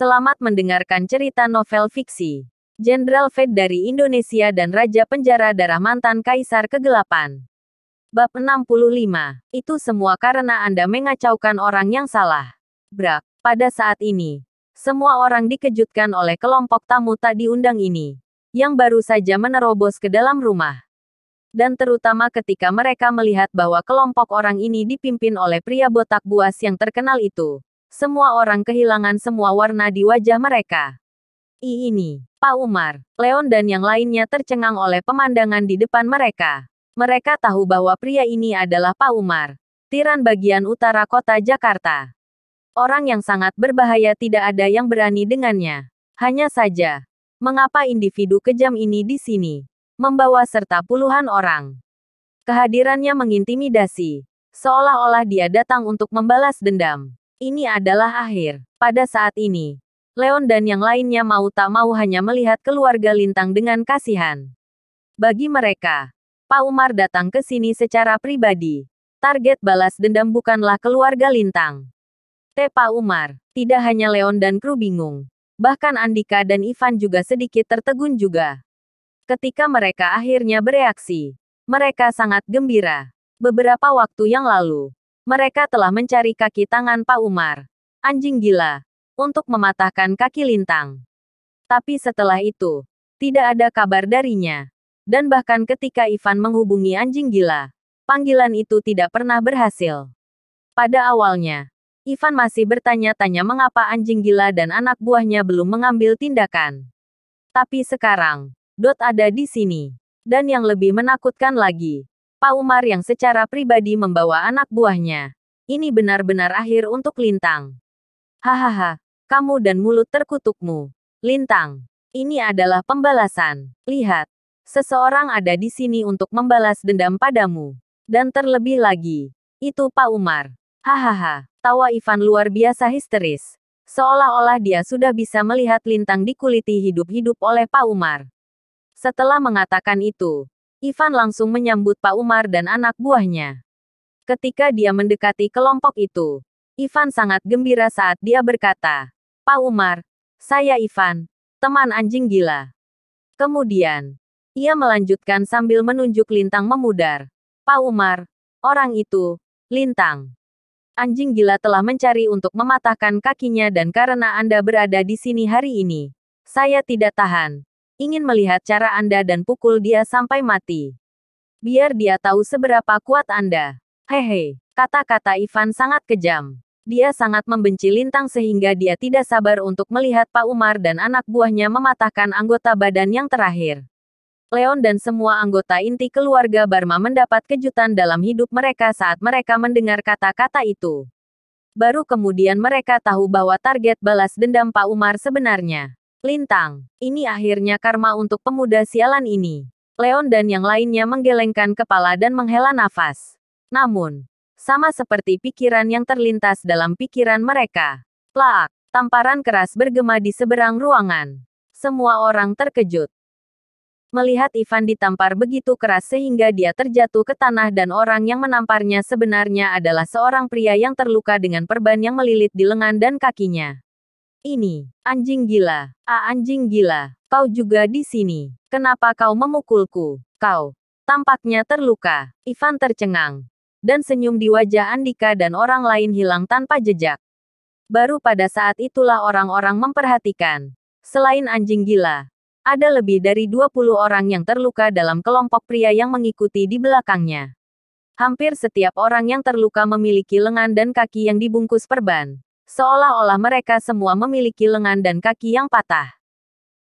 Selamat mendengarkan cerita novel fiksi. Jenderal Fate dari Indonesia dan Raja Penjara Darah Mantan Kaisar Kegelapan. Bab 65. Itu semua karena Anda mengacaukan orang yang salah. Brak. Pada saat ini, semua orang dikejutkan oleh kelompok tamu tak diundang ini, yang baru saja menerobos ke dalam rumah. Dan terutama ketika mereka melihat bahwa kelompok orang ini dipimpin oleh pria botak buas yang terkenal itu. Semua orang kehilangan semua warna di wajah mereka. Ini, Pak Umar, Leon dan yang lainnya tercengang oleh pemandangan di depan mereka. Mereka tahu bahwa pria ini adalah Pak Umar, tiran bagian utara kota Jakarta. Orang yang sangat berbahaya, tidak ada yang berani dengannya. Hanya saja, mengapa individu kejam ini di sini? Membawa serta puluhan orang. Kehadirannya mengintimidasi, seolah-olah dia datang untuk membalas dendam. Ini adalah akhir. Pada saat ini, Leon dan yang lainnya mau tak mau hanya melihat keluarga Lintang dengan kasihan. Bagi mereka, Pak Umar datang ke sini secara pribadi. Target balas dendam bukanlah keluarga Lintang. Pak Umar, tidak hanya Leon dan kru bingung. Bahkan Andika dan Ivan juga sedikit tertegun juga. Ketika mereka akhirnya bereaksi, mereka sangat gembira. Beberapa waktu yang lalu, mereka telah mencari kaki tangan Pak Umar, anjing gila, untuk mematahkan kaki Lintang. Tapi setelah itu, tidak ada kabar darinya. Dan bahkan ketika Ivan menghubungi anjing gila, panggilan itu tidak pernah berhasil. Pada awalnya, Ivan masih bertanya-tanya mengapa anjing gila dan anak buahnya belum mengambil tindakan. Tapi sekarang, Dot ada di sini. Dan yang lebih menakutkan lagi, Pak Umar yang secara pribadi membawa anak buahnya. Ini benar-benar akhir untuk Lintang. Hahaha, kamu dan mulut terkutukmu. Lintang, ini adalah pembalasan. Lihat, seseorang ada di sini untuk membalas dendam padamu. Dan terlebih lagi, itu Pak Umar. Hahaha, tawa Ivan luar biasa histeris. Seolah-olah dia sudah bisa melihat Lintang dikuliti hidup-hidup oleh Pak Umar. Setelah mengatakan itu, Ivan langsung menyambut Pak Umar dan anak buahnya. Ketika dia mendekati kelompok itu, Ivan sangat gembira saat dia berkata, "Pak Umar, saya Ivan, teman anjing gila." Kemudian, ia melanjutkan sambil menunjuk Lintang memudar. "Pak Umar, orang itu, Lintang. Anjing gila telah mencari untuk mematahkan kakinya dan karena Anda berada di sini hari ini, saya tidak tahan. Ingin melihat cara Anda dan pukul dia sampai mati. Biar dia tahu seberapa kuat Anda." Hehe, kata-kata Ivan sangat kejam. Dia sangat membenci Lintang sehingga dia tidak sabar untuk melihat Pak Umar dan anak buahnya mematahkan anggota badan yang terakhir. Leon dan semua anggota inti keluarga Barma mendapat kejutan dalam hidup mereka saat mereka mendengar kata-kata itu. Baru kemudian mereka tahu bahwa target balas dendam Pak Umar sebenarnya Lintang. Ini akhirnya karma untuk pemuda sialan ini. Leon dan yang lainnya menggelengkan kepala dan menghela nafas. Namun, sama seperti pikiran yang terlintas dalam pikiran mereka. Plak, tamparan keras bergema di seberang ruangan. Semua orang terkejut. Melihat Ivan ditampar begitu keras sehingga dia terjatuh ke tanah dan orang yang menamparnya sebenarnya adalah seorang pria yang terluka dengan perban yang melilit di lengan dan kakinya. "Ini, anjing gila. Anjing gila. Kau juga di sini. Kenapa kau memukulku? Kau tampaknya terluka." Ivan tercengang. Dan senyum di wajah Andika dan orang lain hilang tanpa jejak. Baru pada saat itulah orang-orang memperhatikan. Selain anjing gila, ada lebih dari 20 orang yang terluka dalam kelompok pria yang mengikuti di belakangnya. Hampir setiap orang yang terluka memiliki lengan dan kaki yang dibungkus perban. Seolah-olah mereka semua memiliki lengan dan kaki yang patah.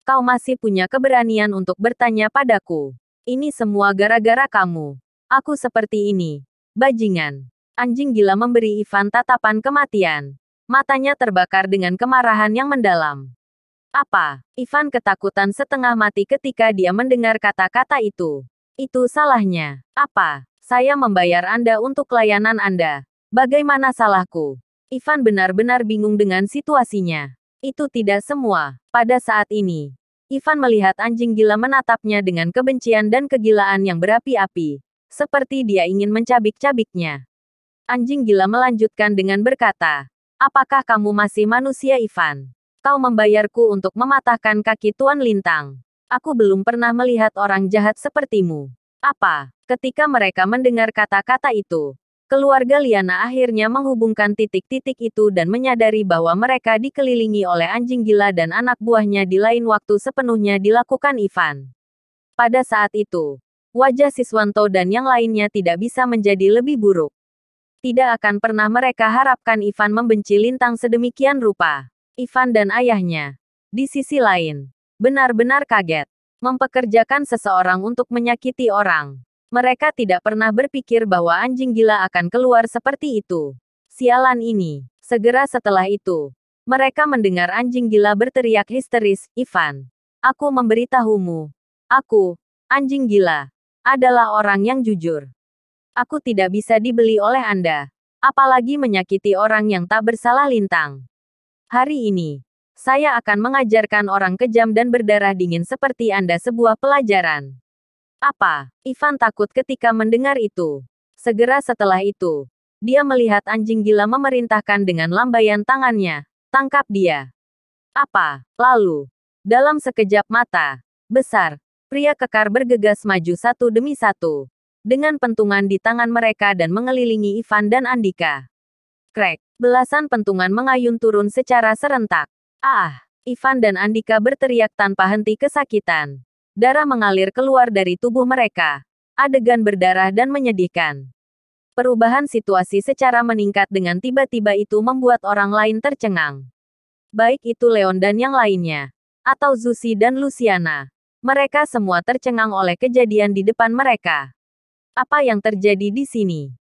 "Kau masih punya keberanian untuk bertanya padaku. Ini semua gara-gara kamu. Aku seperti ini. Bajingan." Anjing gila memberi Ivan tatapan kematian. Matanya terbakar dengan kemarahan yang mendalam. "Apa?" Ivan ketakutan setengah mati ketika dia mendengar kata-kata itu. "Itu salahnya. Apa? Saya membayar Anda untuk layanan Anda. Bagaimana salahku?" Ivan benar-benar bingung dengan situasinya. Itu tidak semua. Pada saat ini, Ivan melihat anjing gila menatapnya dengan kebencian dan kegilaan yang berapi-api. Seperti dia ingin mencabik-cabiknya. Anjing gila melanjutkan dengan berkata, "Apakah kamu masih manusia, Ivan? Kau membayarku untuk mematahkan kaki Tuan Lintang. Aku belum pernah melihat orang jahat sepertimu. Apa? Ketika mereka mendengar kata-kata itu, keluarga Liana akhirnya menghubungkan titik-titik itu dan menyadari bahwa mereka dikelilingi oleh anjing gila dan anak buahnya di lain waktu sepenuhnya dilakukan Ivan. Pada saat itu, wajah Siswanto dan yang lainnya tidak bisa menjadi lebih buruk. Tidak akan pernah mereka harapkan Ivan membenci Lintang sedemikian rupa. Ivan dan ayahnya, di sisi lain, benar-benar kaget. Mempekerjakan seseorang untuk menyakiti orang. Mereka tidak pernah berpikir bahwa anjing gila akan keluar seperti itu. Sialan ini. Segera setelah itu, mereka mendengar anjing gila berteriak histeris, Ivan. Aku memberitahumu. Aku, anjing gila, adalah orang yang jujur. Aku tidak bisa dibeli oleh Anda. Apalagi menyakiti orang yang tak bersalah Lintang. Hari ini, saya akan mengajarkan orang kejam dan berdarah dingin seperti Anda sebuah pelajaran. Apa? Ivan takut ketika mendengar itu. Segera setelah itu, dia melihat anjing gila memerintahkan dengan lambaian tangannya. Tangkap dia. Apa? Lalu, dalam sekejap mata, besar, pria kekar bergegas maju satu demi satu. Dengan pentungan di tangan mereka dan mengelilingi Ivan dan Andika. Krek. Belasan pentungan mengayun turun secara serentak. Ah! Ivan dan Andika berteriak tanpa henti kesakitan. Darah mengalir keluar dari tubuh mereka. Adegan berdarah dan menyedihkan. Perubahan situasi secara meningkat dengan tiba-tiba itu membuat orang lain tercengang. Baik itu Leon dan yang lainnya. Atau Zusi dan Luciana. Mereka semua tercengang oleh kejadian di depan mereka. Apa yang terjadi di sini?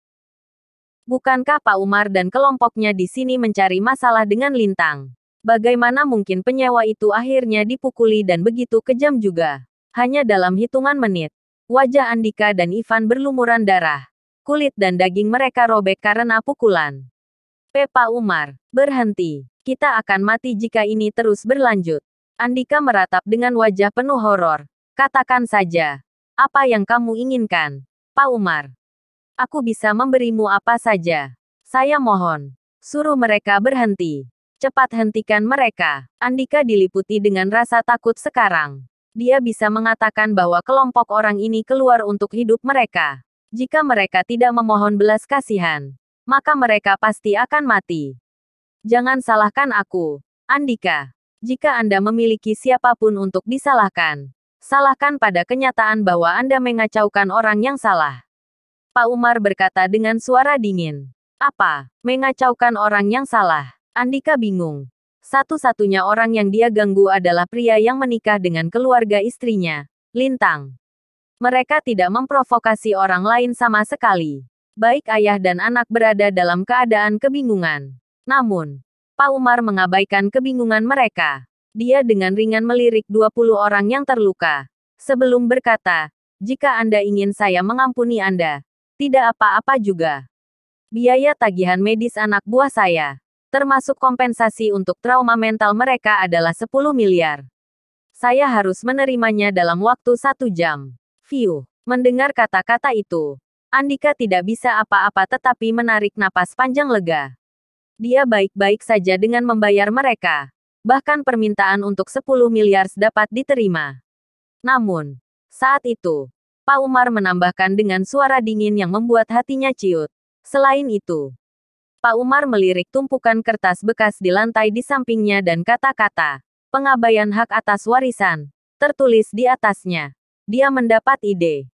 Bukankah Pak Umar dan kelompoknya di sini mencari masalah dengan Lintang? Bagaimana mungkin penyewa itu akhirnya dipukuli dan begitu kejam juga? Hanya dalam hitungan menit, wajah Andika dan Ivan berlumuran darah. Kulit dan daging mereka robek karena pukulan. Pak Umar, berhenti. Kita akan mati jika ini terus berlanjut. Andika meratap dengan wajah penuh horor. Katakan saja. Apa yang kamu inginkan, Pak Umar? Aku bisa memberimu apa saja. Saya mohon. Suruh mereka berhenti. Cepat hentikan mereka. Andika diliputi dengan rasa takut sekarang. Dia bisa mengatakan bahwa kelompok orang ini keluar untuk hidup mereka. Jika mereka tidak memohon belas kasihan, maka mereka pasti akan mati. Jangan salahkan aku, Andika. Jika Anda memiliki siapapun untuk disalahkan, salahkan pada kenyataan bahwa Anda mengacaukan orang yang salah. Pak Umar berkata dengan suara dingin. Apa? Mengacaukan orang yang salah? Andika bingung. Satu-satunya orang yang dia ganggu adalah pria yang menikah dengan keluarga istrinya, Lintang. Mereka tidak memprovokasi orang lain sama sekali. Baik ayah dan anak berada dalam keadaan kebingungan. Namun, Pak Umar mengabaikan kebingungan mereka. Dia dengan ringan melirik 20 orang yang terluka. Sebelum berkata, jika Anda ingin saya mengampuni Anda, tidak apa-apa juga. Biaya tagihan medis anak buah saya, termasuk kompensasi untuk trauma mental mereka adalah 10 miliar. Saya harus menerimanya dalam waktu 1 jam. Fiu. Mendengar kata-kata itu, Andika tidak bisa apa-apa tetapi menarik napas panjang lega. Dia baik-baik saja dengan membayar mereka. Bahkan permintaan untuk 10 miliar dapat diterima. Namun, saat itu, Pak Umar menambahkan dengan suara dingin yang membuat hatinya ciut. Selain itu, Pak Umar melirik tumpukan kertas bekas di lantai di sampingnya dan kata-kata, pengabaian hak atas warisan, tertulis di atasnya. Dia mendapat ide.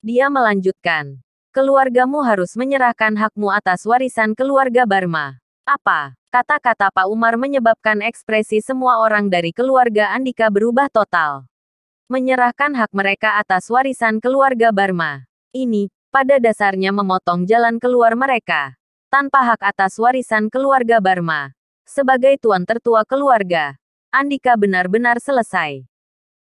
Dia melanjutkan, keluargamu harus menyerahkan hakmu atas warisan keluarga Barma. Apa? Kata-kata Pak Umar menyebabkan ekspresi semua orang dari keluarga Andika berubah total. Menyerahkan hak mereka atas warisan keluarga Barma. Ini, pada dasarnya memotong jalan keluar mereka. Tanpa hak atas warisan keluarga Barma. Sebagai tuan tertua keluarga, Andika benar-benar selesai.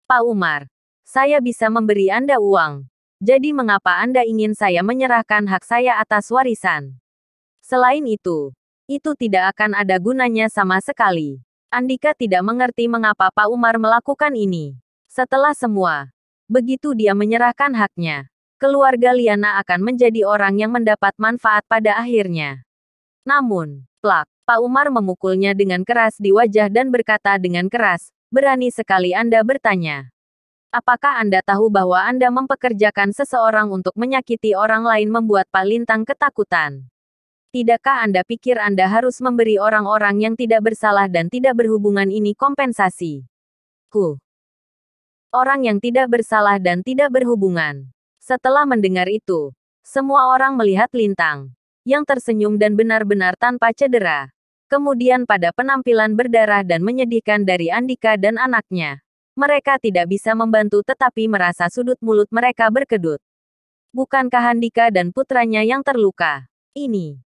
Pak Umar, saya bisa memberi Anda uang. Jadi mengapa Anda ingin saya menyerahkan hak saya atas warisan? Selain itu tidak akan ada gunanya sama sekali. Andika tidak mengerti mengapa Pak Umar melakukan ini. Setelah semua, begitu dia menyerahkan haknya, keluarga Liana akan menjadi orang yang mendapat manfaat pada akhirnya. Namun, plak, Pak Umar memukulnya dengan keras di wajah dan berkata dengan keras, "Berani sekali Anda bertanya. Apakah Anda tahu bahwa Anda mempekerjakan seseorang untuk menyakiti orang lain membuat Pak Lintang ketakutan? Tidakkah Anda pikir Anda harus memberi orang-orang yang tidak bersalah dan tidak berhubungan ini kompensasi?" Orang yang tidak bersalah dan tidak berhubungan. Setelah mendengar itu, semua orang melihat Lintang, yang tersenyum dan benar-benar tanpa cedera. Kemudian pada penampilan berdarah dan menyedihkan dari Andika dan anaknya, mereka tidak bisa membantu tetapi merasa sudut mulut mereka berkedut. Bukankah Andika dan putranya yang terluka? Ini